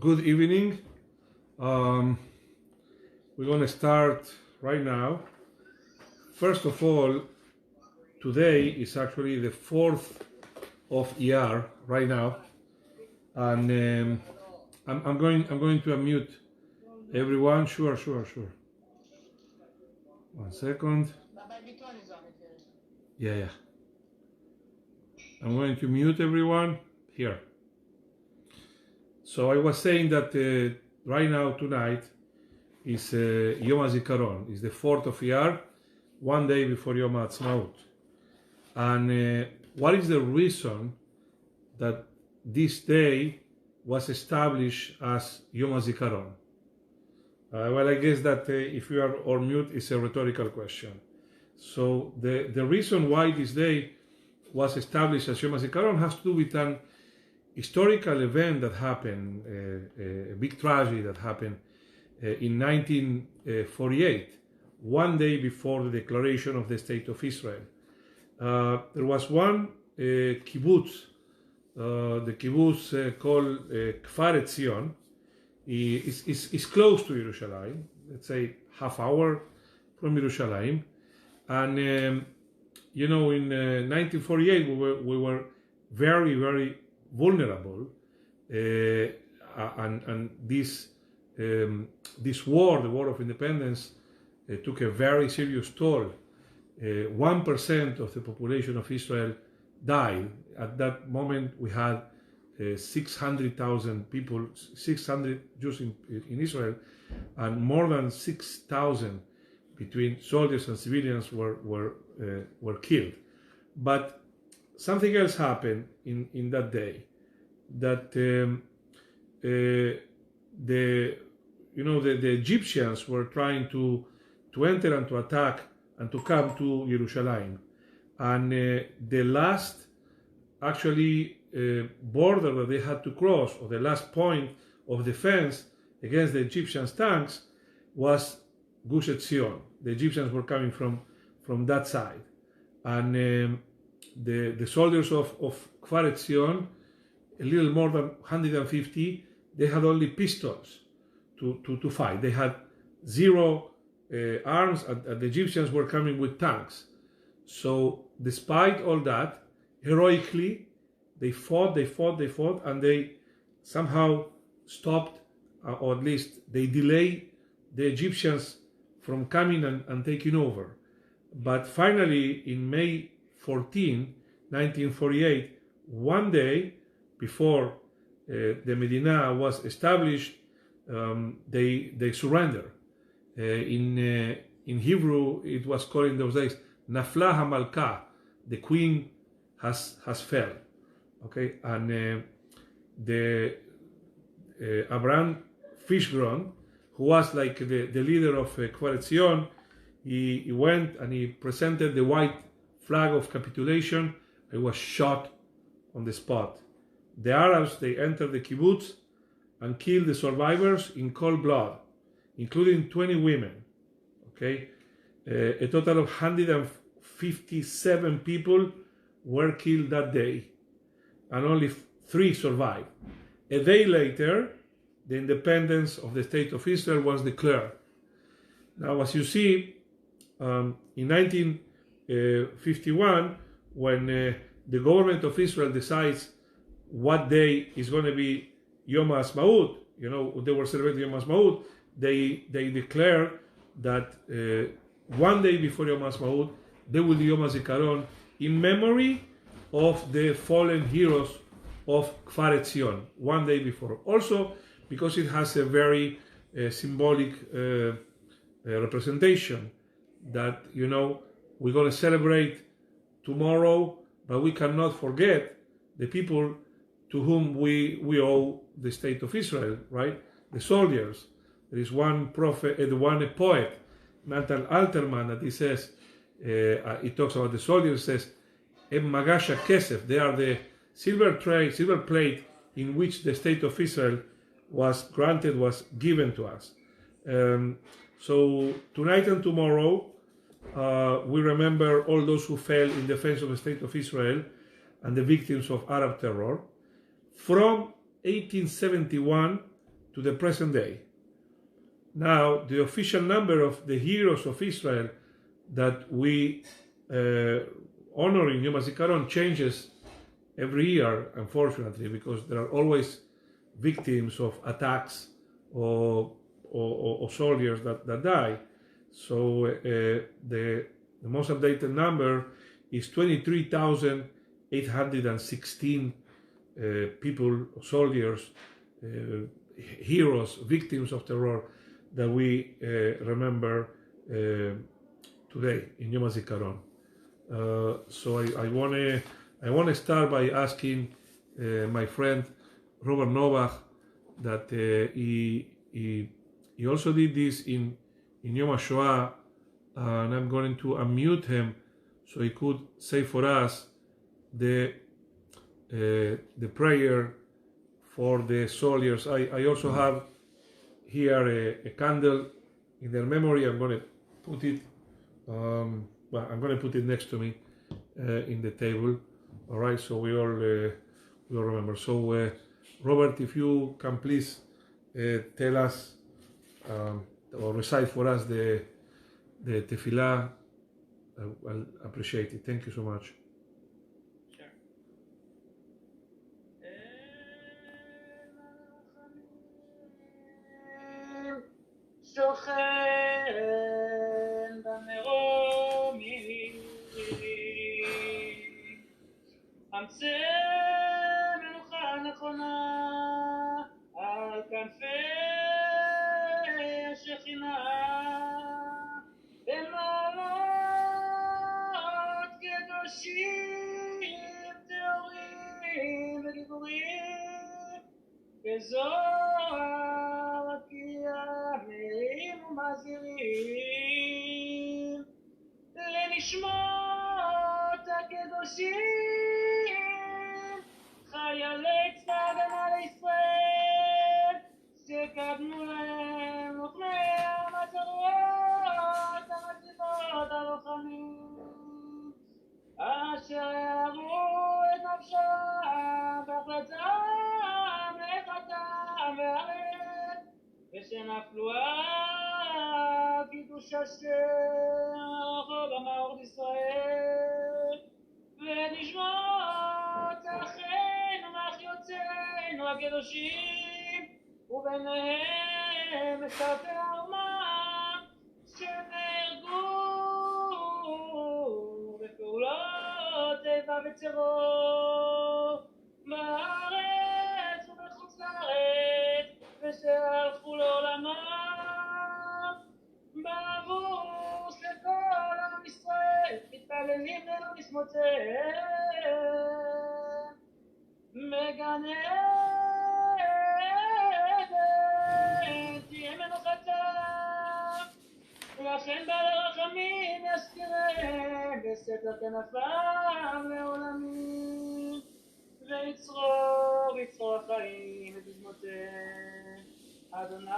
Good evening. We're going to start right now. First of all, today is actually the 4th of ER right now, and I'm going to unmute everyone. Sure. 1 second. Yeah. I'm going to mute everyone here. So I was saying that right now, tonight, is Yom HaZikaron. It's the 4th of Iyar, one day before Yom HaAtzmaut. And what is the reason that this day was established as Yom HaZikaron? Well, I guess that if you are on mute, it's a rhetorical question. So the reason why this day was established as Yom HaZikaron has to do with an historical event that happened, a big tragedy that happened in 1948, one day before the declaration of the State of Israel. There was one kibbutz, the kibbutz called Kfar Etzion. It's close to Yerushalayim, let's say half hour from Yerushalayim. And in 1948 we were very, very vulnerable, and this war, the War of Independence, took a very serious toll. 1% of the population of Israel died. At that moment, we had 600,000 people, 600 Jews in Israel, and more than 6,000 between soldiers and civilians were killed. But something else happened in that day, that the Egyptians were trying to enter and to attack and to come to Jerusalem, and the last border that they had to cross, or the last point of defense against the Egyptians' tanks, was Gush Etzion. The Egyptians were coming from that side, and the soldiers of Kfar Etzion, a little more than 150, they had only pistols to fight. They had zero arms, and the Egyptians were coming with tanks. So despite all that, heroically, they fought, and they somehow stopped, or at least they delayed the Egyptians from coming and taking over. But finally, in May 14, 1948, one day before the Medina was established, they surrendered. In Hebrew, it was called in those days Nafla HaMalka, the queen has fell. Okay, and the Abraham Fishgron, who was like the leader of Kfar Etzion, he went and he presented the white flag of capitulation. He was shot on the spot. The Arabs, they entered the kibbutz and killed the survivors in cold blood, including 20 women. Okay, a total of 157 people were killed that day, and only 3 survived. A day later, the independence of the State of Israel was declared. Now, as you see, in 1951, when the government of Israel decides what day is going to be Yom HaAtzmaut, they were celebrating Yom HaAtzmaut, they declared that one day before Yom HaAtzmaut, they will do Yom HaZikaron in memory of the fallen heroes of Kfar Etzion, one day before. Also, because it has a very symbolic representation that, we're going to celebrate tomorrow, but we cannot forget the people to whom we owe the State of Israel, right? The soldiers. There is one poet, Nathan Alterman, that he says, he talks about the soldiers, says, Em Magasha Kesef, they are the silver plate in which the State of Israel was given to us. So tonight and tomorrow, we remember all those who fell in defense of the State of Israel and the victims of Arab terror. From 1871 to the present day. Now, the official number of the heroes of Israel that we honor in Yom HaZikaron changes every year, unfortunately, because there are always victims of attacks or soldiers that die. So the most updated number is 23,816 people, soldiers, heroes, victims of terror that we remember today in Yom HaZikaron. So I want to start by asking my friend Robert Novak that he also did this in Yom HaShoah, and I'm going to unmute him so he could say for us the prayer for the soldiers. I also have here a candle in their memory. I'm going to put it I'm going to put it next to me in the table. All right, so we all remember. So Robert, if you can please tell us or recite for us the tefillah, I'll appreciate it. Thank you so much. שוכן במרומים, אמצא מנוחה נכונה על כנפי השכינה, במעלות קדושים טהורים וגיבורים, כזוהר הקיימים ומזהירים לנשמות הקדושים חיילי צבא ההגנה לישראל שקדמו להם לוחמי המטרות המצליחות הלוחמים אשר יערו את נפשם בהחלטתם לחתם והארץ ושנפלו על קידוש השם במאור בישראל ונשמות אחינו ואחיותינו הקדושים וביניהם משרתי האומה שנהרגו בפעולות איבה וטרור בארץ ובחוץ לארץ ושהלכו לעולמם בעבור שכל עם ישראל מתפללים לנו בשמותיהם מגן עדן תהיה מנוחתם לכן בעל הרחמים יזכירם בסתר כנפם לעולמים ויצרור החיים ובזמותיהם אדוני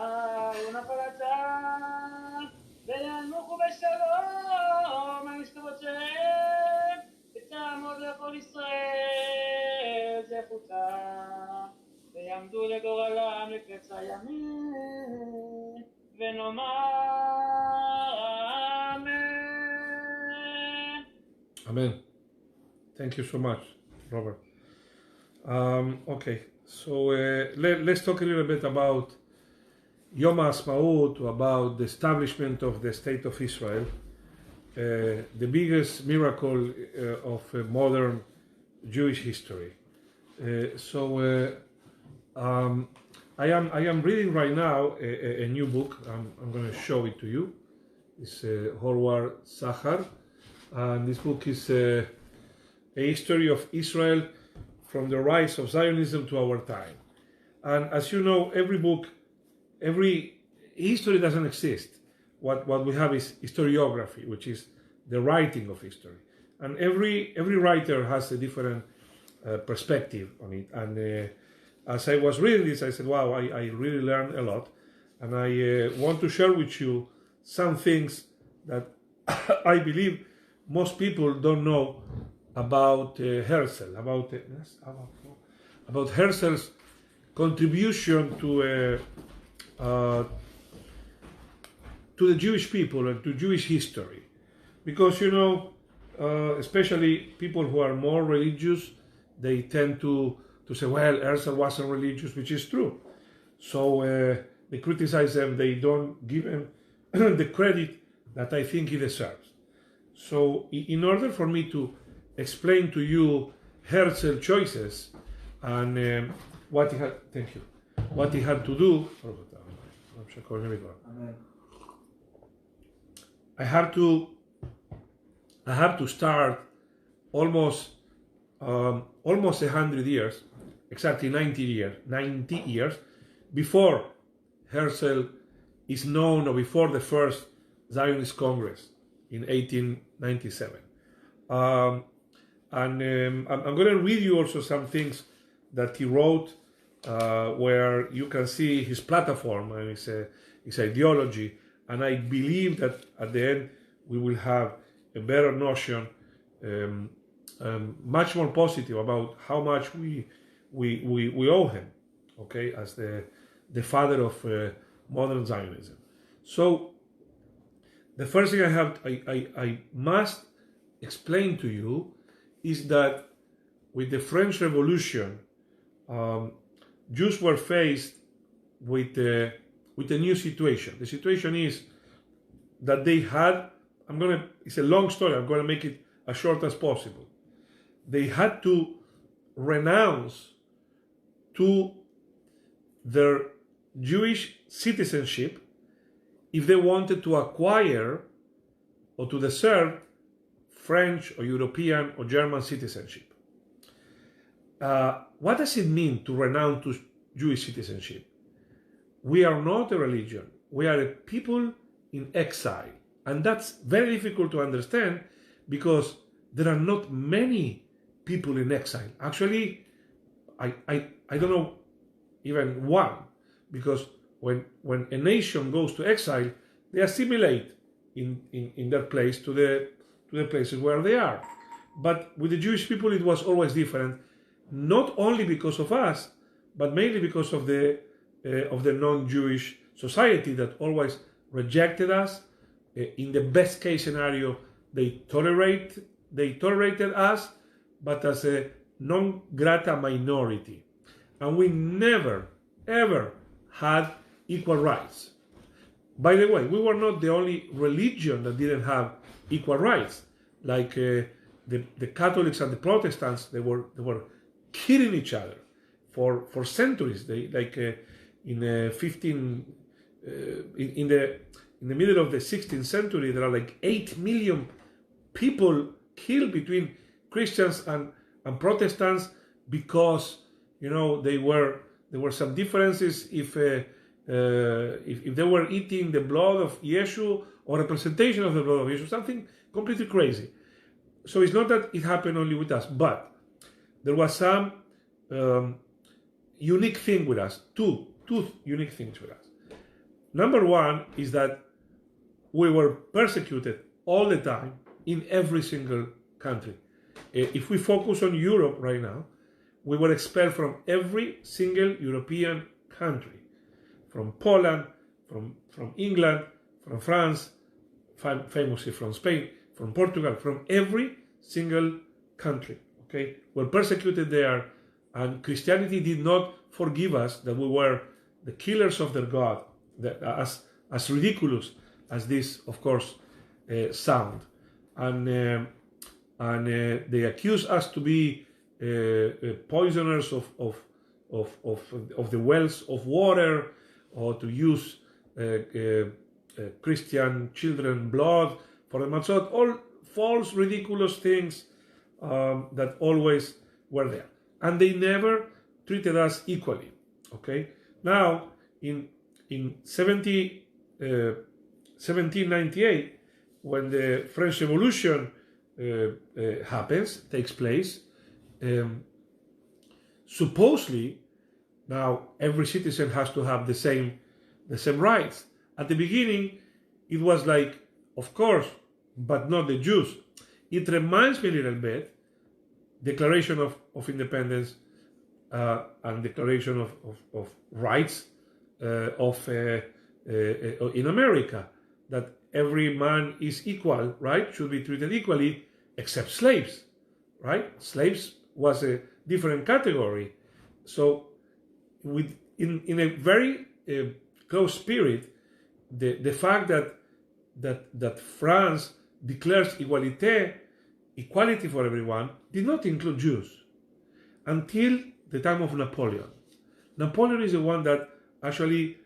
הוא נחלתם וינוחו בשלום על משכבותיהם ותעמוד לכל ישראל זכותם ויעמדו לגורלם לקץ הימים ונאמר אמן. Amen. Thank you so much, Robert. Okay, so let's talk a little bit about Yom HaAtzmaut, about the establishment of the State of Israel, the biggest miracle of modern Jewish history. I am reading right now a new book. I'm going to show it to you. It's Horwar Sachar, and this book is a history of Israel from the rise of Zionism to our time. And as you know, every history doesn't exist. What we have is historiography, which is the writing of history. And every writer has a different perspective on it. And as I was reading this, I said, wow, I really learned a lot. And I want to share with you some things that I believe most people don't know about Herzl, about Herzl's contribution to to the Jewish people and to Jewish history, because especially people who are more religious, they tend to say, well, Herzl wasn't religious, which is true. So they criticize them, they don't give him the credit that I think he deserves. So in order for me to explain to you Herzl's choices and what he had, thank you, what he had to do, I have to start almost 100 years, exactly 90 years before Herzl is known, or before the first Zionist Congress in 1897. And I'm going to read you also some things that he wrote, where you can see his platform and his ideology. And I believe that at the end we will have a better notion, much more positive about how much we owe him, okay, as the father of modern Zionism. So the first thing I must explain to you is that with the French Revolution, Jews were faced with a new situation. The situation is that they had, it's a long story, I'm going to make it as short as possible. They had to renounce to their Jewish citizenship if they wanted to acquire or to deserve French or European or German citizenship. What does it mean to renounce to Jewish citizenship? We are not a religion. We are a people in exile. And that's very difficult to understand because there are not many people in exile. Actually, I don't know even one, because when a nation goes to exile, they assimilate in their place to the places where they are. But with the Jewish people, it was always different, not only because of us, but mainly because of the non-Jewish society that always rejected us. In the best case scenario, they tolerated us, but as a non grata minority. And we never, ever had equal rights. By the way, we were not the only religion that didn't have equal rights. Like the Catholics and the Protestants, they were killing each other for centuries. They in the middle of the 16th century, there are like 8 million people killed between Christians and Protestants because there were some differences if they were eating the blood of Yeshua or representation of the blood of Yeshua, something completely crazy. So it's not that it happened only with us, but there was some unique thing with us, two unique things with us. Number one is that we were persecuted all the time in every single country. If we focus on Europe right now, we were expelled from every single European country, from Poland, from England, from France, famously from Spain, from Portugal, from every single country. Okay, we're persecuted there, and Christianity did not forgive us that we were the killers of their God, as ridiculous as this, of course, sound. And they accuse us to be poisoners of the wells of water, or to use Christian children blood for the matzot, all false, ridiculous things that always were there. And they never treated us equally. Okay. Now, in 1798, when the French Revolution takes place, supposedly now every citizen has to have the same rights. At the beginning, it was like, of course, but not the Jews. It reminds me a little bit Declaration of Independence and Declaration of Rights in America, that every man is equal, right? Should be treated equally, except slaves, right? Slaves was a different category. So, in a very close spirit, the fact that France declares equality for everyone did not include Jews until the time of Napoleon. Napoleon is the one that actually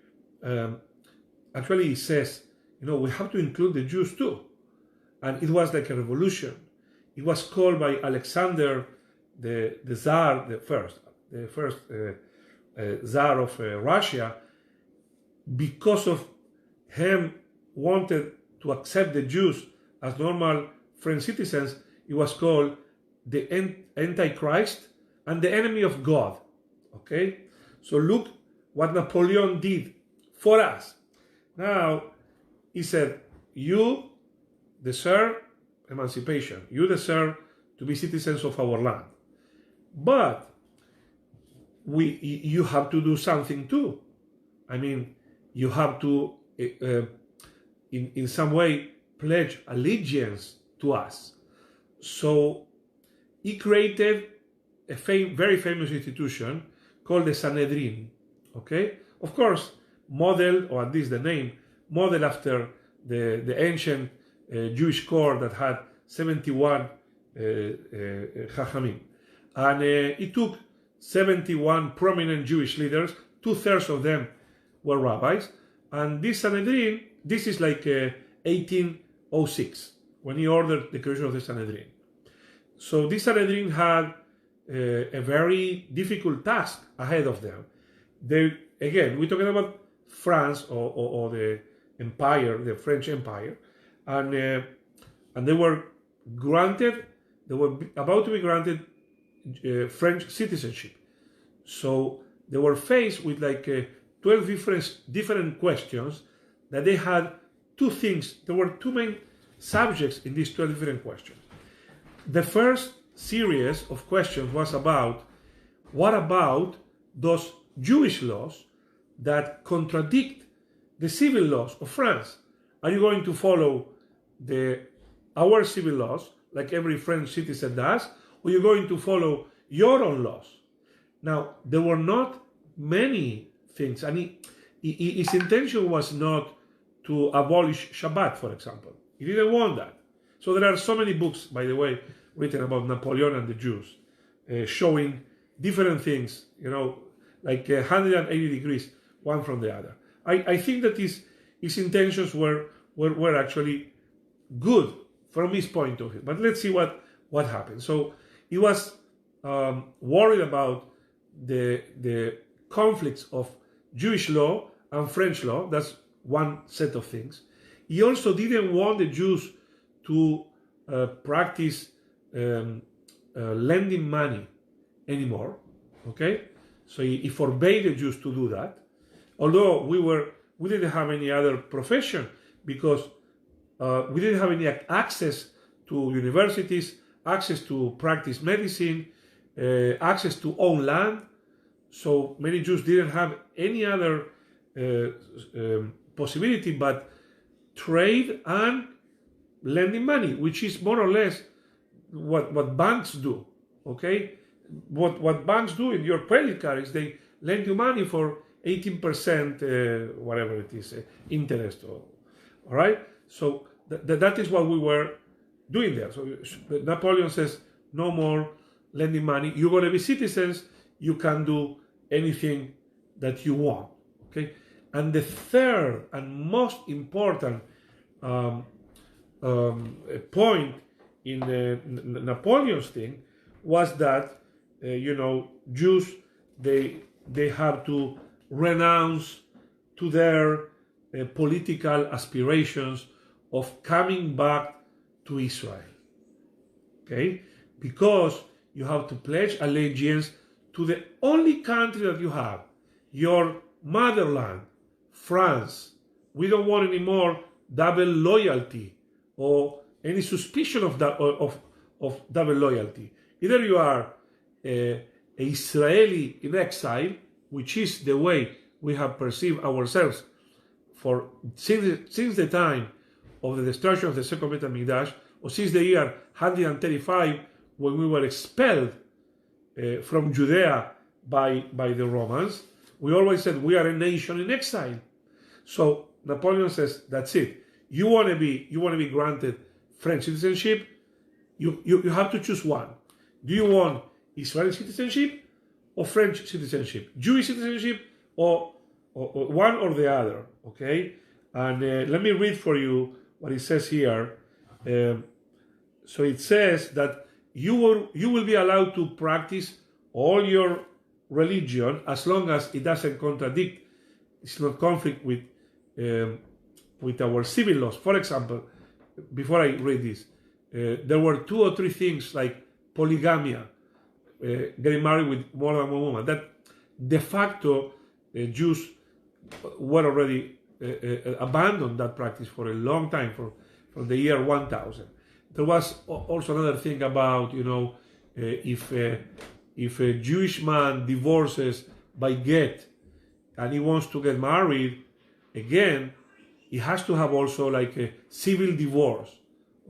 says, we have to include the Jews too. And it was like a revolution. It was called by Alexander the Tsar, the first Tsar of Russia, because of him wanted to accept the Jews as normal French citizens. It was called the Antichrist and the enemy of God. Okay? So look what Napoleon did for us. Now, he said, you deserve emancipation. You deserve to be citizens of our land. But you have to do something too. I mean, you have to, in some way, pledge allegiance to us. So he created a very famous institution called the Sanhedrin. Okay? Of course, modeled, or at least the name, modeled after the ancient Jewish court that had 71 Chachamim. And it took 71 prominent Jewish leaders, 2/3 of them were rabbis, and this Sanhedrin, this is like 1806, when he ordered the creation of the Sanhedrin. So this Sanhedrin had a very difficult task ahead of them. Again, we're talking about France or the empire, the French Empire, and they were about to be granted French citizenship. So they were faced with like 12 different questions that they had two things. There were two main subjects in these 12 different questions. The first series of questions was about, what about those Jewish laws that contradict the civil laws of France? Are you going to follow our civil laws, like every French citizen does, or are you going to follow your own laws? Now, there were not many things, and his intention was not to abolish Shabbat, for example. He didn't want that. So there are so many books, by the way, written about Napoleon and the Jews, showing different things, like 180 degrees, one from the other. I think that his intentions were actually good from his point of view. But let's see what happened. So he was worried about the conflicts of Jewish law and French law. That's one set of things. He also didn't want the Jews to practice lending money anymore. Okay, so he forbade the Jews to do that. Although we didn't have any other profession, because we didn't have any access to universities, access to practice medicine, access to own land. So many Jews didn't have any other possibility but trade and lending money, which is more or less what banks do. Okay, what banks do in your credit card is they lend you money for 18%, whatever it is, interest. All right. So that is what we were doing there. So Napoleon says, no more lending money. You're going to be citizens. You can do anything that you want. Okay. And the third and most important point in Napoleon's thing was that Jews they have to renounce to their political aspirations of coming back to Israel. Okay, because you have to pledge allegiance to the only country that you have, your motherland, France. We don't want any more double loyalty or any suspicion of double loyalty. Either you are a Israeli in exile, which is the way we have perceived ourselves since the time of the destruction of the second Beit HaMikdash, or since the year 135, when we were expelled from Judea by the Romans, we always said we are a nation in exile. So Napoleon says, that's it. You want to be granted French citizenship, you have to choose one. Do you want Israeli citizenship or French citizenship? Jewish citizenship or one or the other, okay? And let me read for you what it says here. So it says that you will be allowed to practice all your religion as long as it doesn't contradict, it's not conflict with our civil laws. For example, before I read this, there were 2 or 3 things like polygamia, getting married with more than one woman, that de facto Jews were already abandoned that practice for a long time, from the year 1000. There was also another thing about, if a Jewish man divorces by get and he wants to get married again, he has to have also like a civil divorce,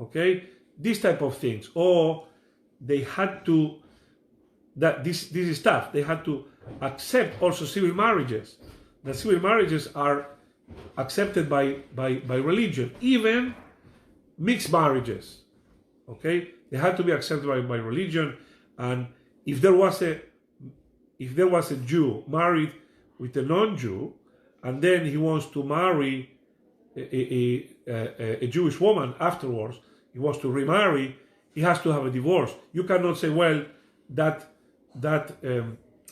okay? These type of things. Or they had to, this is tough, they had to accept also civil marriages. The civil marriages are accepted by religion, even mixed marriages, okay? They had to be accepted by religion. And if there was a Jew married with a non-Jew, and then he wants to marry a Jewish woman afterwards, he wants to remarry, he has to have a divorce. You cannot say, well, that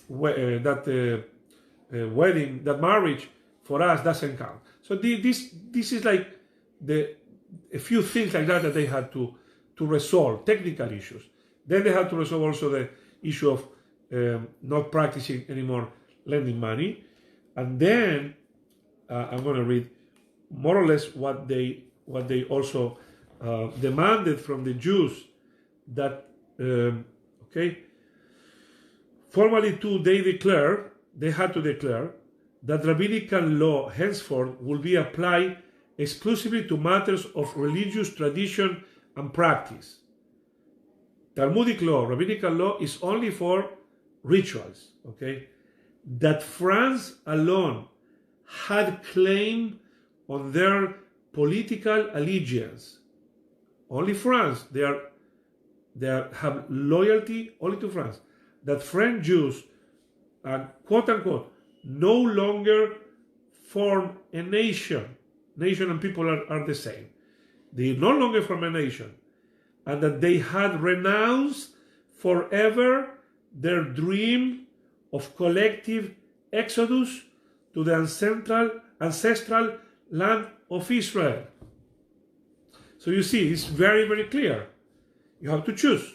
wedding, that marriage for us doesn't count. So this is like a few things like that they had to resolve, technical issues. Then they had to resolve also the issue of not practicing anymore lending money. And then I'm going to read more or less what they also demanded from the Jews, that formally too they had to declare that rabbinical law henceforth will be applied exclusively to matters of religious tradition and practice. Talmudic law, rabbinical law, is only for rituals, okay? That France alone had claim on their political allegiance. Only France, they have loyalty only to France. That French Jews, quote unquote, no longer form a nation. Nation and people are the same. They no longer form a nation. And that they had renounced forever their dream of collective exodus to the ancestral land of Israel. So you see, it's very, very clear. You have to choose.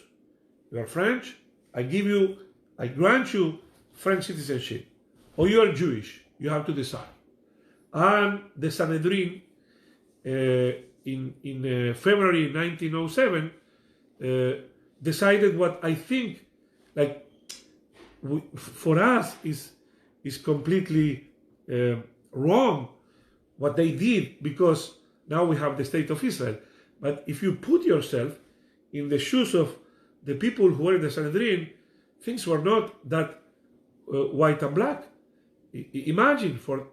You are French, I grant you French citizenship. Or you are Jewish, you have to decide. And the Sanhedrin, in February 1907, decided what I think, like, for us is completely wrong what they did, because now we have the state of Israel. But if you put yourself in the shoes of the people who were in the Sanhedrin, things were not that white and black. Imagine for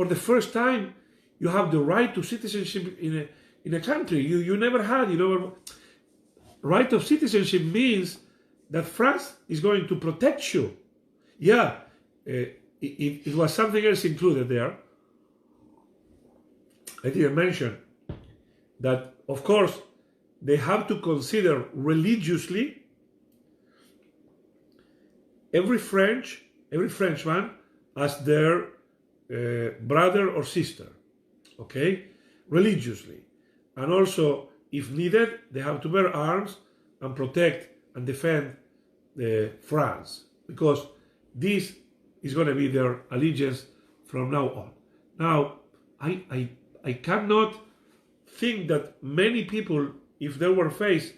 the first time you have the right to citizenship in a country you never had. Right of citizenship means that France is going to protect you. Yeah, it was something else included there. I didn't mention that, of course, they have to consider religiously every Frenchman as their brother or sister, okay, religiously. And also, if needed, they have to bear arms and protect and defend France, because this is going to be their allegiance from now on. Now, I cannot think that many people, if they were faced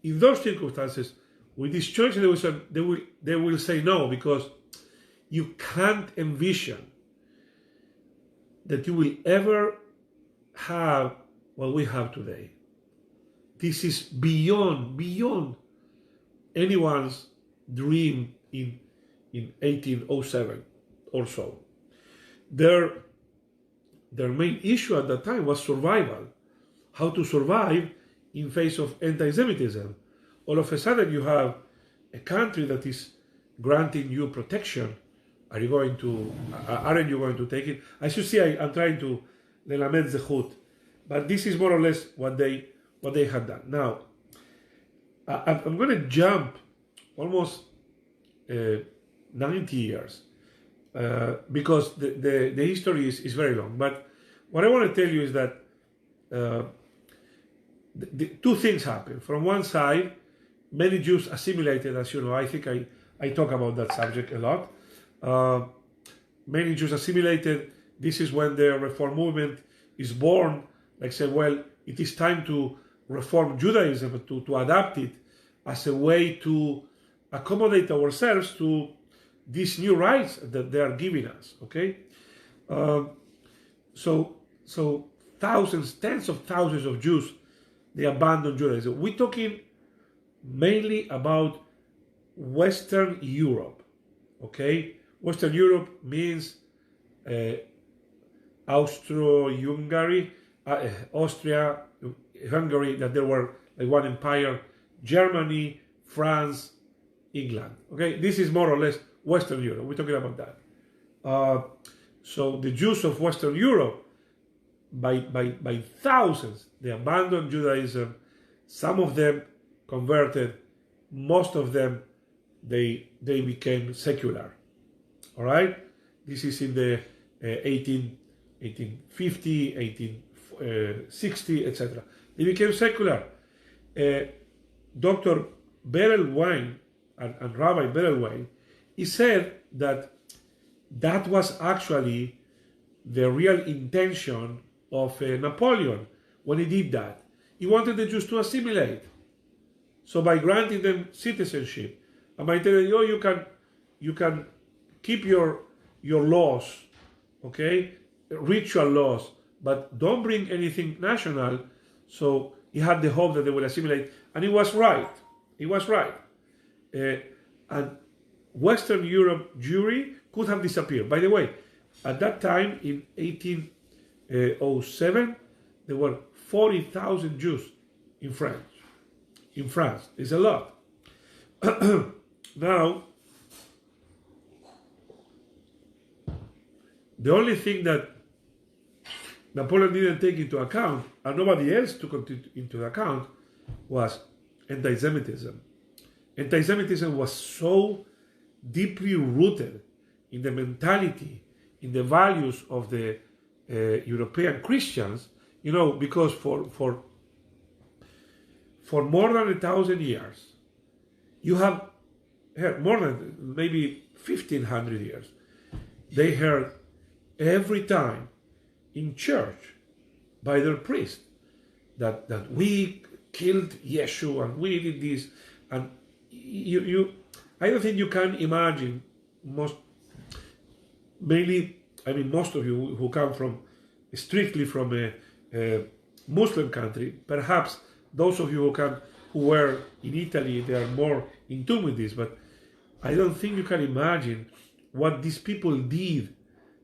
in those circumstances with this choice, they will say no, because You can't envision that you will ever have what we have today. This is beyond anyone's dream in 1807 or so. Their main issue at that time was survival. How to survive in face of anti-Semitism. All of a sudden you have a country that is granting you protection. Aren't you going to take it? As you see, I'm trying to lament the hood, but this is more or less what they had done. Now, I'm going to jump almost 90 years because the history is very long. But what I want to tell you is that the two things happened. From one side, many Jews assimilated, as you know. I think I talk about that subject a lot. Many Jews assimilated. This is when the Reform movement is born. Like say, well, it is time to reform Judaism, to adapt it as a way to accommodate ourselves to these new rights that they are giving us. Okay, so thousands, tens of thousands of Jews, they abandoned Judaism. We're talking mainly about Western Europe. Okay, Western Europe means Austro-Hungary, Austria, Hungary, that there were like one empire, Germany, France, England. Okay, this is more or less Western Europe. We're talking about that. So the Jews of Western Europe, by thousands, they abandoned Judaism. Some of them converted. Most of them, they became secular. All right, this is in the 1850, 1860, etc. They became secular. Dr. Berelwein and Rabbi Berelwein, he said that was actually the real intention of Napoleon when he did that. He wanted the Jews to assimilate. So by granting them citizenship, and by telling you, you can keep your laws, okay, ritual laws, but don't bring anything national. So he had the hope that they will assimilate, and he was right. He was right. And Western Europe Jewry could have disappeared. By the way, at that time in 1807, there were 40,000 Jews in France. In France, it's a lot. Now, the only thing that Napoleon didn't take into account, and nobody else took into account, was anti-Semitism. Anti-Semitism was so deeply rooted in the mentality, in the values of the European Christians, you know, because for more than 1,000 years, you have heard, more than maybe 1,500 years, they heard every time in church by their priest that we killed Yeshua and we did this, and I don't think you can imagine most of you who come strictly from a Muslim country, perhaps those of you who were in Italy, they are more in tune with this, but I don't think you can imagine what these people did,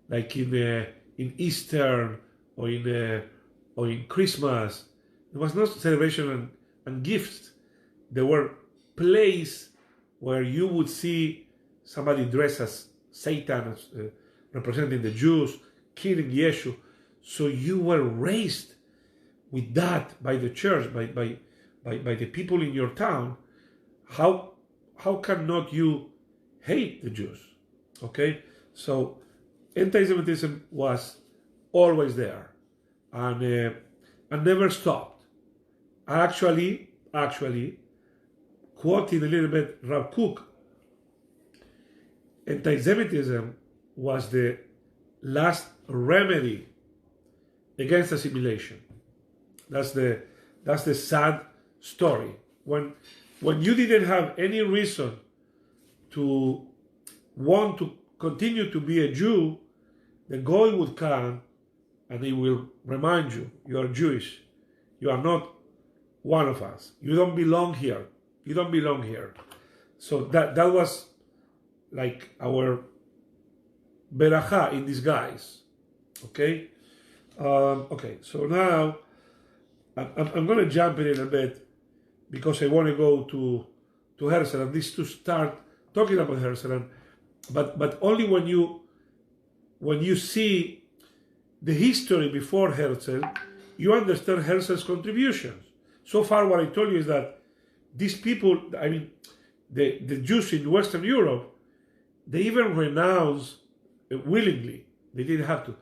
like in Easter or in Christmas. There was no celebration and gifts. There were places where you would see somebody dressed as Satan, representing the Jews, killing Yeshua. So you were raised with that by the church, by the people in your town. How cannot you hate the Jews? Okay, so anti-Semitism was always there and never stopped. Actually, quoting a little bit Rav Kook, anti-Semitism was the last remedy against assimilation. That's the sad story. When you didn't have any reason to want to continue to be a Jew, the Goy would come and he will remind you, you are Jewish. You are not one of us. You don't belong here. You don't belong here. So that was like our beracha in disguise. Okay? Okay, so now I'm going to jump in a bit because I want to go to Herzl and this to start talking about Herzl, but only when you see the history before Herzl, you understand Herzl's contributions. So far, what I told you is that these people, I mean, the Jews in Western Europe, they even renounce willingly. They didn't have to.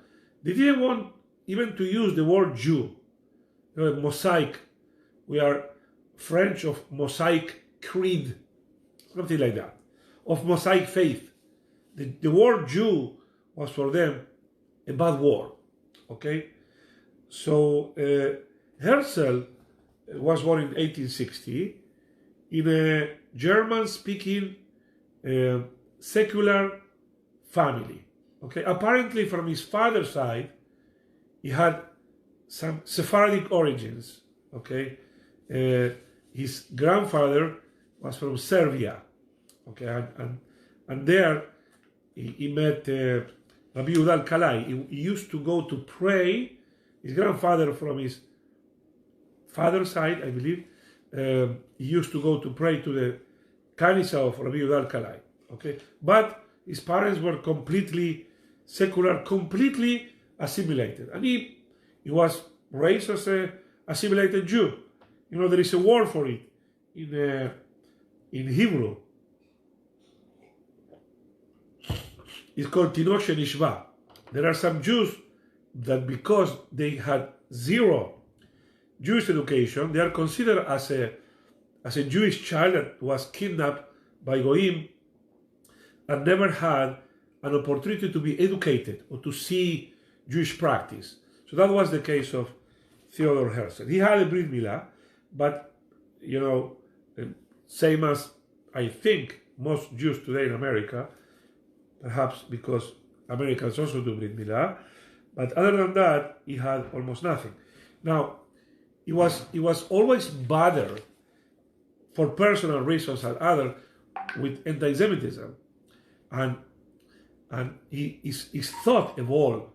They didn't want even to use the word Jew. You know, Mosaic. We are French of Mosaic creed, something like that, of Mosaic faith. The word Jew was for them a bad word. Okay, so Herzl was born in 1860 in a German-speaking secular family. Okay, apparently from his father's side, he had some Sephardic origins. Okay, his grandfather was from Serbia. Okay, and there he met Rabbi Yehuda Kalai. He used to go to pray. His grandfather from his father's side, I believe, he used to go to pray to the Kanisa of Rabbi Yehuda Kalai. Okay, but his parents were completely secular, completely assimilated, and he was raised as a assimilated Jew. You know, there is a word for it in Hebrew. It's called Tinosh Nishva. There are some Jews that because they had zero Jewish education, they are considered as a Jewish child that was kidnapped by Goyim and never had an opportunity to be educated or to see Jewish practice. So that was the case of Theodor Herzl. He had a Brit Milah, but, you know, same as I think most Jews today in America, perhaps because Americans also do Brit Milah, but other than that, he had almost nothing. Now, he was always bothered for personal reasons and other with anti-Semitism, and his thought evolved.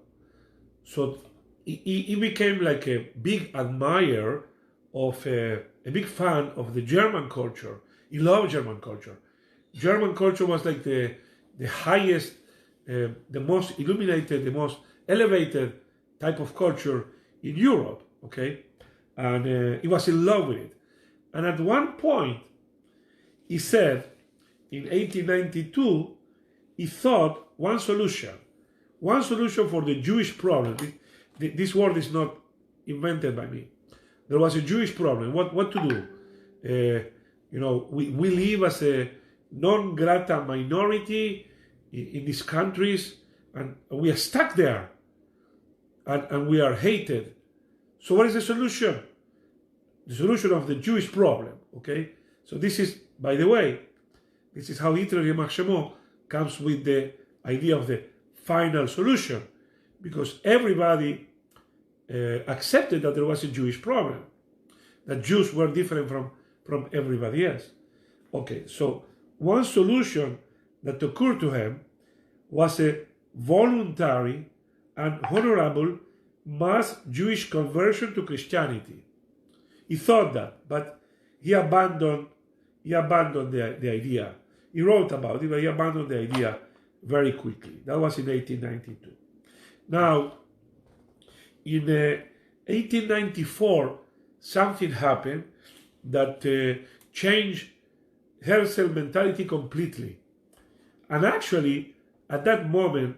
So he became like a big admirer of a big fan of the German culture. He loved German culture. German culture was like the highest, the most illuminated, the most elevated type of culture in Europe, okay? And he was in love with it. And at one point, he said, in 1892, he thought one solution for the Jewish problem. This word is not invented by me. There was a Jewish problem. What to do? You know, we live as a non grata minority in these countries, and we are stuck there, and we are hated. So what is the solution? The solution of the Jewish problem, okay? So this is, by the way, this is how Hitler Yemach Shemo comes with the idea of the final solution, because everybody accepted that there was a Jewish problem, that Jews were different from everybody else. Okay, so one solution that occurred to him was a voluntary and honorable mass Jewish conversion to Christianity. He thought that, but he abandoned the idea. He wrote about it, but he abandoned the idea very quickly. That was in 1892. Now, in 1894, something happened that changed Herzl's mentality completely. And actually, at that moment,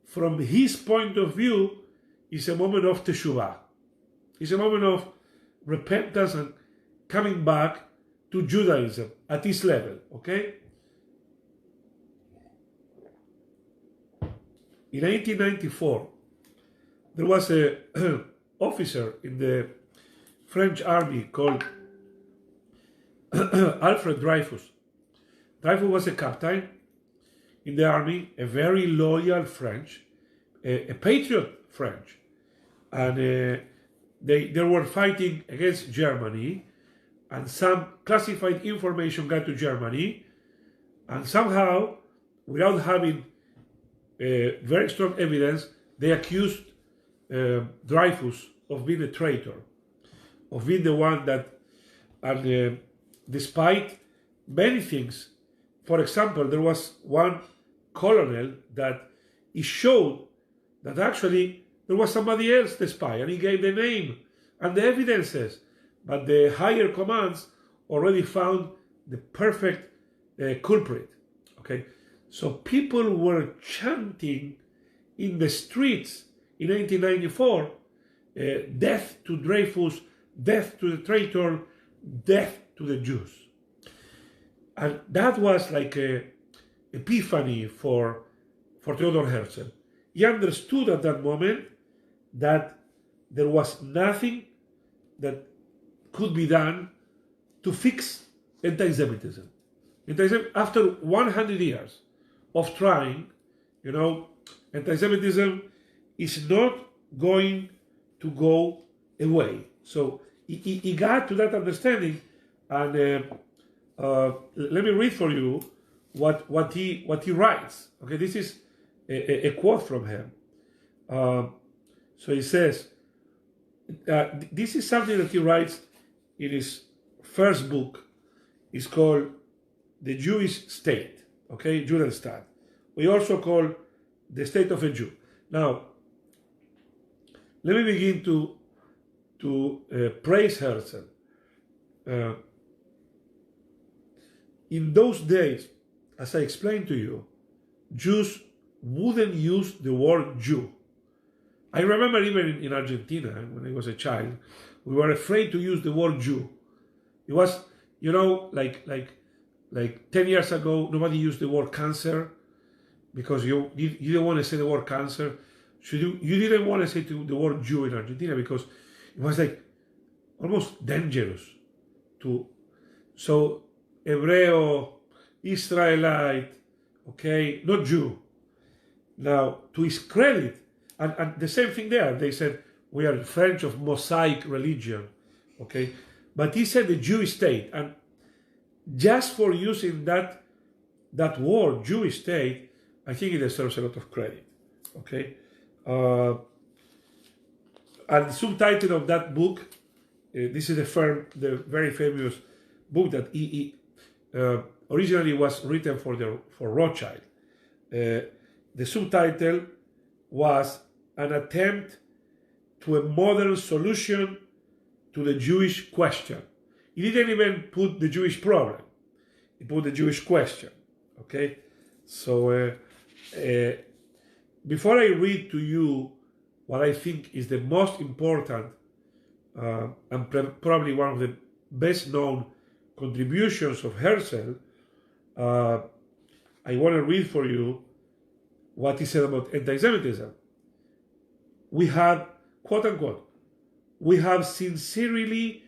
from his point of view, it's a moment of teshuvah. It's a moment of repentance and coming back to Judaism at this level, okay? In 1894, there was an officer in the French army called Alfred Dreyfus. Dreyfus was a captain. in the army, a very loyal French, a patriot French, and they were fighting against Germany, and some classified information got to Germany, and somehow, without having very strong evidence, they accused Dreyfus of being a traitor, of being the one that, and despite many things, for example, there was one colonel that he showed that actually there was somebody else the spy, and he gave the name and the evidences, but the higher commands already found the perfect culprit. Okay, so people were chanting in the streets in 1994, death to Dreyfus, death to the traitor, death to the Jews. And that was like a epiphany for Theodor Herzl. He understood at that moment that there was nothing that could be done to fix anti-Semitism. After 100 years of trying, anti-Semitism is not going to go away. So he got to that understanding, and let me read for you what he writes. Okay, this is a quote from him. So he says, this is something that he writes in his first book. It's called The Jewish State, okay, Judenstaat. We also call the State of a Jew. Now, let me begin to praise Herzl. In those days, as I explained to you, Jews wouldn't use the word Jew. I remember even in Argentina, when I was a child, we were afraid to use the word Jew. It was, like 10 years ago, nobody used the word cancer because you didn't want to say the word cancer. So you didn't want to say the word Jew in Argentina because it was like almost dangerous to. So Hebreo, Israelite, okay, not Jew. Now, to his credit, and the same thing there, they said, we are French of Mosaic religion, okay? But he said the Jewish state, and just for using that word, Jewish state, I think it deserves a lot of credit, okay? And the subtitle of that book, this is the very famous book that originally was written for Rothschild. The subtitle was an attempt to a modern solution to the Jewish question. He didn't even put the Jewish problem. He put the Jewish question, okay? So before I read to you what I think is the most important and probably one of the best known contributions of Herzl, I want to read for you what he said about anti-Semitism. We have, quote unquote, we have sincerely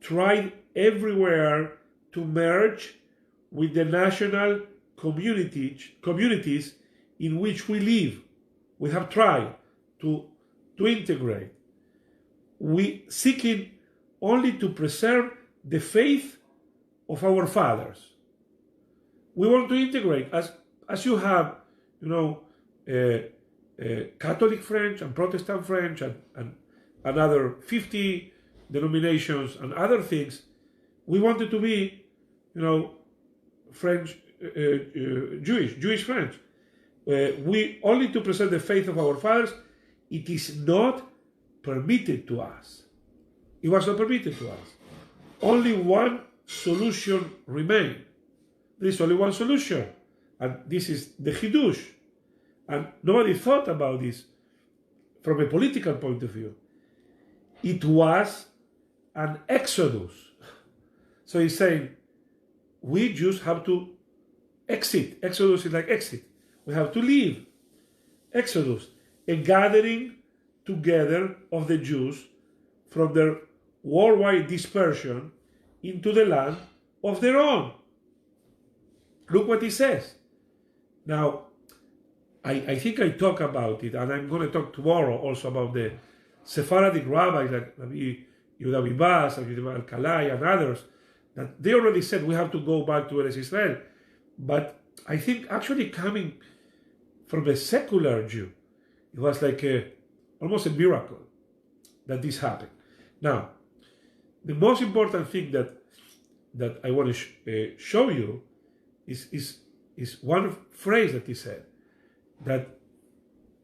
tried everywhere to merge with the national communities in which we live. We have tried to integrate. We seeking only to preserve the faith of our fathers. We want to integrate as you have, Catholic French and Protestant French and another 50 denominations and other things. We wanted to be, French, Jewish French. We only to preserve the faith of our fathers. It is not permitted to us. It was not permitted to us. Only one solution remained. There is only one solution, and this is the Hidush. And nobody thought about this from a political point of view. It was an exodus. So he's saying, we Jews have to exit. Exodus is like exit. We have to leave. Exodus, a gathering together of the Jews from their worldwide dispersion into the land of their own. Look what he says. Now, I think I talk about it, and I'm going to talk tomorrow also about the Sephardic rabbis like Rabbi Yehuda Bibas, Rabbi Al-Kalai, and others, that they already said we have to go back to Eretz Israel. But I think actually coming from a secular Jew, it was like almost a miracle that this happened. Now, the most important thing that I want to show you is one phrase that he said, that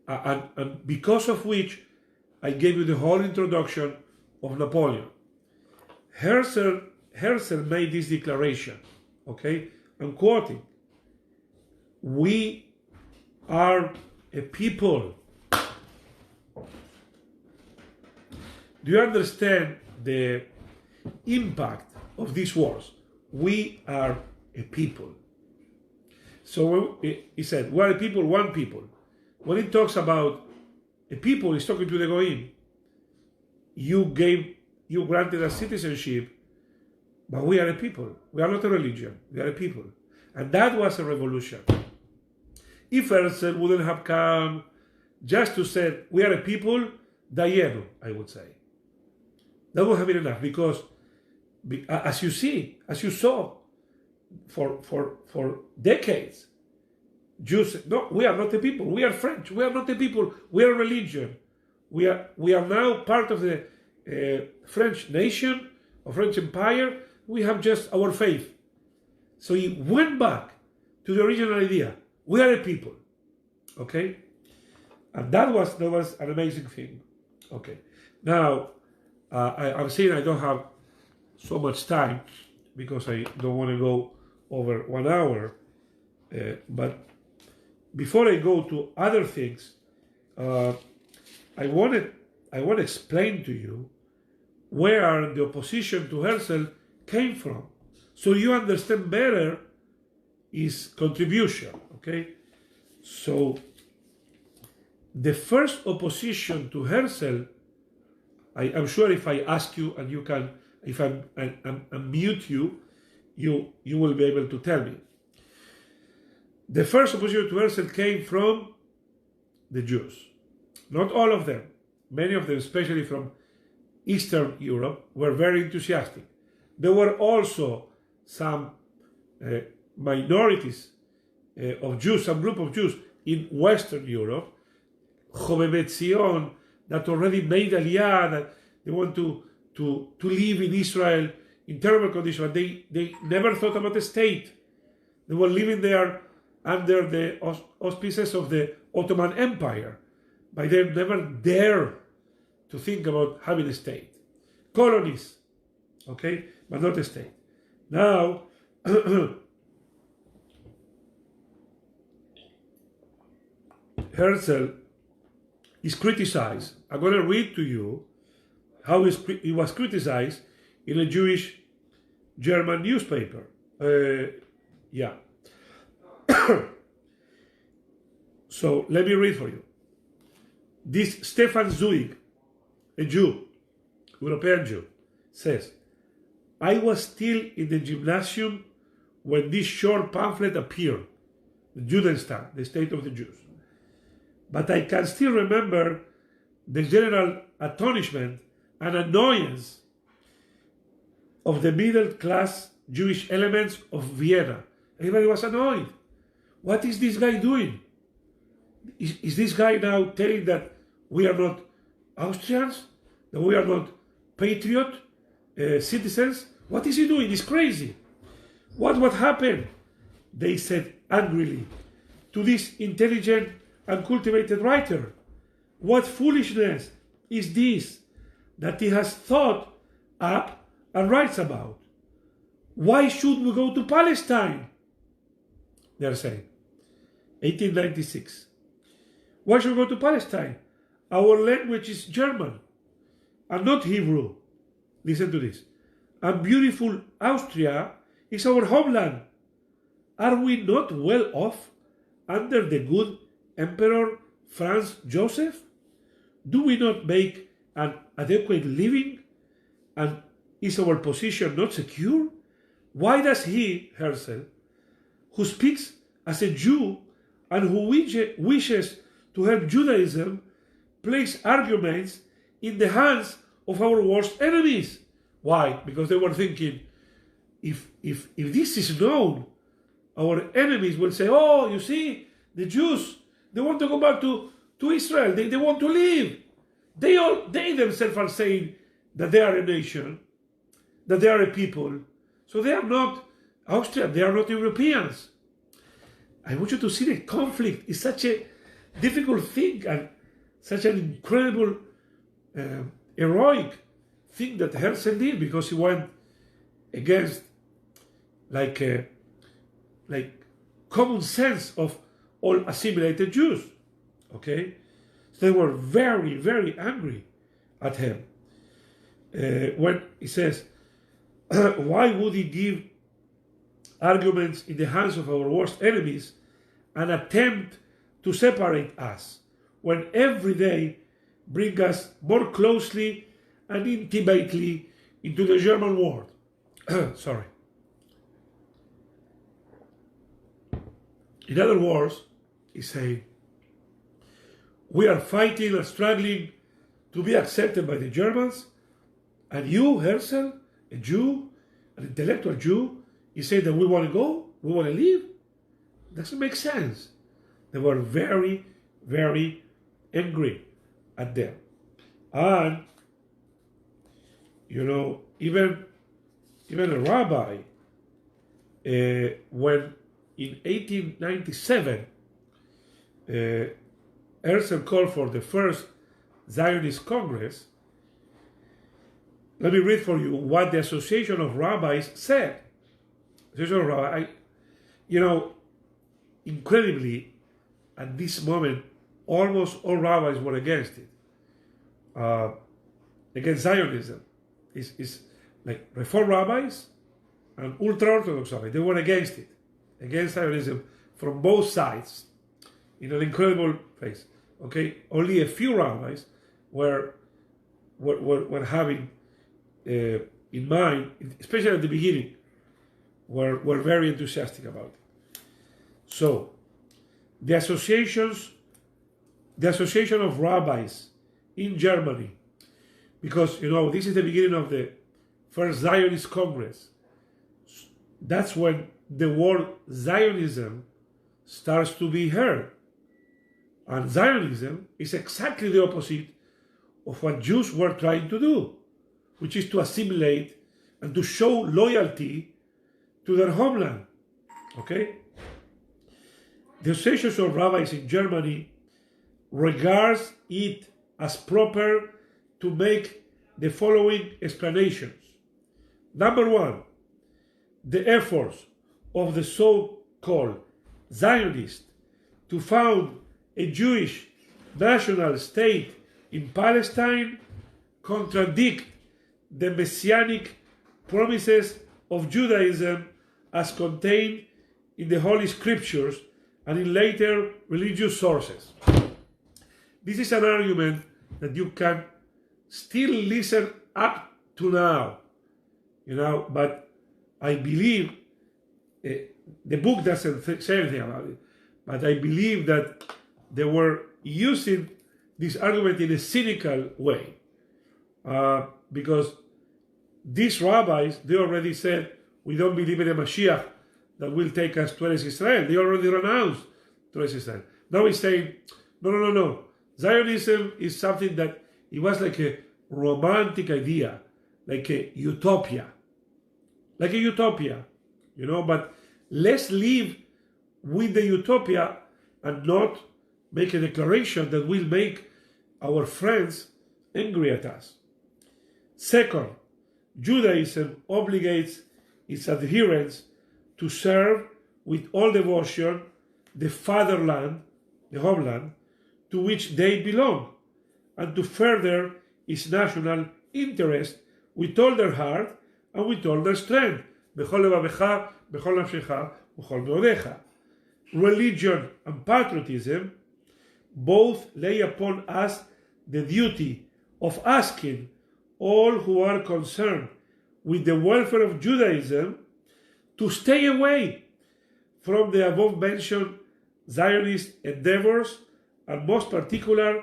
and because of which I gave you the whole introduction of Napoleon. Herzl made this declaration, okay? I'm quoting. We are a people. Do you understand the impact of these words? We are a people. So he said, we are a people, one people. When he talks about a people, he's talking to the Goyim. You granted us citizenship, but we are a people. We are not a religion. We are a people. And that was a revolution. If Herzl wouldn't have come just to say, we are a people, dayenu, I would say. That would have been enough, because as you saw, for decades, Jews said, no, we are not a people. We are French. We are not a people. We are a religion. We are now part of the French nation, or French Empire. We have just our faith. So he went back to the original idea. We are a people. Okay? And that was an amazing thing. Okay. Now, I'm saying I don't have so much time because I don't want to go over 1 hour. But before I go to other things, I want to explain to you where the opposition to Herzl came from, so you understand better his contribution. Okay, so the first opposition to Herzl, I'm sure if I ask you and you can, if I unmute you, you will be able to tell me. The first opposition to Herzl came from the Jews. Not all of them. Many of them, especially from Eastern Europe, were very enthusiastic. There were also some minorities of Jews, some group of Jews in Western Europe, Chobebet Zion, that already made Aliyah, that they want to live in Israel in terrible conditions. They never thought about a state. They were living there under the auspices of the Ottoman Empire, but they never dared to think about having a state. Colonies, okay, but not a state. Now, Herzl is criticized. I'm going to read to you how he was criticized in a Jewish German newspaper. Yeah. So let me read for you. This Stefan Zweig, a Jew, European Jew, says, I was still in the gymnasium when this short pamphlet appeared, the Judenstaat, the state of the Jews. But I can still remember the general astonishment and annoyance of the middle-class Jewish elements of Vienna. Everybody was annoyed. What is this guy doing? Is this guy now telling that we are not Austrians? That we are not patriot citizens? What is he doing? He's crazy. What happened? They said angrily to this intelligent and cultivated writer. What foolishness is this that he has thought up and writes about? Why should we go to Palestine? They are saying. 1896. Why should we go to Palestine? Our language is German and not Hebrew. Listen to this. And beautiful Austria is our homeland. Are we not well off under the good Emperor Franz Joseph? Do we not make an adequate living? And is our position not secure? Why does he, Herzl, who speaks as a Jew and who wishes to help Judaism place arguments in the hands of our worst enemies. Why? Because they were thinking, if this is known, our enemies will say, oh, you see, the Jews, they want to go back to Israel. They want to leave. They themselves are saying that they are a nation, that they are a people. So they are not Austrian, they are not Europeans. I want you to see the conflict. It's such a difficult thing and such an incredible, heroic thing that Herzl did, because he went against like common sense of all assimilated Jews. Okay, so they were very, very angry at him when he says, "Why would he give arguments in the hands of our worst enemies and attempt to separate us, when every day bring us more closely and intimately into the German world?" Sorry. In other words, he's saying, we are fighting and struggling to be accepted by the Germans, and you, Herzl, a Jew, an intellectual Jew, you say that we want to go, we want to leave? Doesn't make sense. They were very, very angry at them. And, you know, even a rabbi, when in 1897, Herzl called for the first Zionist Congress. Let me read for you what the Association of Rabbis said. Association of Rabbis, you know, incredibly, at this moment, almost all rabbis were against it, against Zionism. It's like Reform rabbis and ultra-Orthodox rabbis. They were against it, against Zionism from both sides, in an incredible phase. Okay, only a few rabbis were having in mind, especially at the beginning, were very enthusiastic about it. So, the Association of Rabbis in Germany, because, you know, this is the beginning of the first Zionist Congress. That's when the word Zionism starts to be heard. And Zionism is exactly the opposite of what Jews were trying to do, which is to assimilate and to show loyalty to their homeland. Okay? The Association of Rabbis in Germany regards it as proper to make the following explanations. Number one, the efforts of the so-called Zionists to found a Jewish national state in Palestine contradict the messianic promises of Judaism as contained in the Holy Scriptures and in later religious sources. This is an argument that you can still listen up to now, you know, but I believe, the book doesn't say anything about it, but I believe that they were using this argument in a cynical way, because these rabbis, they already said, we don't believe in a Mashiach that will take us to Eretz Israel. They already renounced to Eretz Israel. Now he's saying, no. Zionism is something that it was like a romantic idea, like a utopia. You know, but let's live with the utopia and not make a declaration that will make our friends angry at us. Second, Judaism obligates its adherents to serve with all devotion the fatherland, the homeland, to which they belong, and to further its national interest with all their heart and with all their strength. Religion and patriotism both lay upon us the duty of asking all who are concerned with the welfare of Judaism to stay away from the above-mentioned Zionist endeavors, and most particularly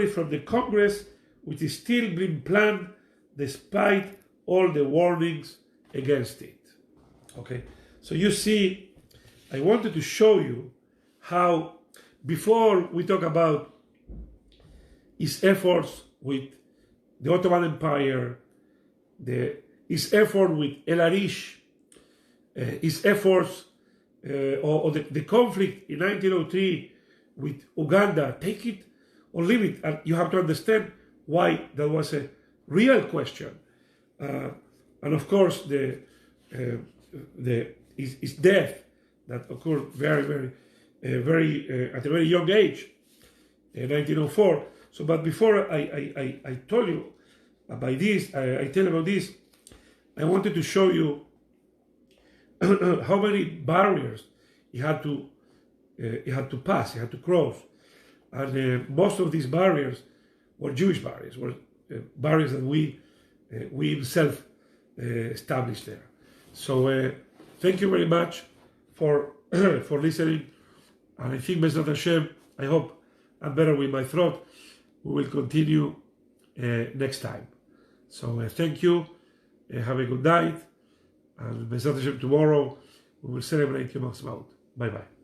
from the Congress, which is still being planned despite all the warnings against it. Okay, so you see, I wanted to show you how, before we talk about his efforts with the Ottoman Empire, his effort with El Arish, his efforts or the conflict in 1903 with Uganda, take it or leave it. And you have to understand why that was a real question. And of course, his death that occurred very at a very young age, in 1904. So, but before I told you about this, I tell about this, I wanted to show you how many barriers he had to pass, he had to cross, and most of these barriers were Jewish barriers, were barriers that we himself established there. So thank you very much for listening, and I think Bezrat Hashem, I hope I'm better with my throat. We will continue next time. So thank you, have a good night, and Bezrat Hashem tomorrow we will celebrate Yom HaTzmaut. Bye bye.